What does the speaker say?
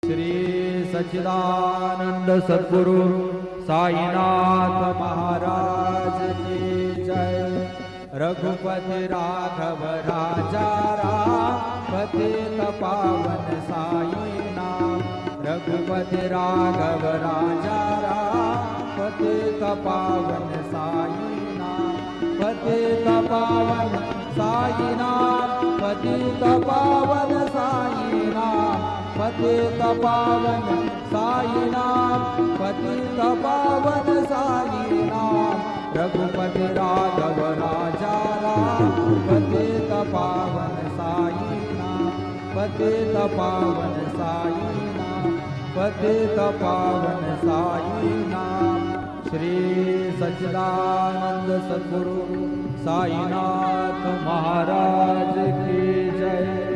श्री सच्चिदानंद सद्गुरु साईनाथ महाराज की जय। रघुपति राघव राजा राम पतित पावन साईनाथ। रघुपति राघव राजा राम पतित पावन साईनाथ। पतित पावन साईनाथ पतित पावन साईनाथ। पतित पावन साईनाथ पतित पावन साईनाथ। रघुपति राघव राजा राम पतित पावन साईनाथ। पतित पावन साईनाथ पतित पावन साईनाथ। श्री सच्चिदानंद सद्गुरु साईनाथ महाराज की जय।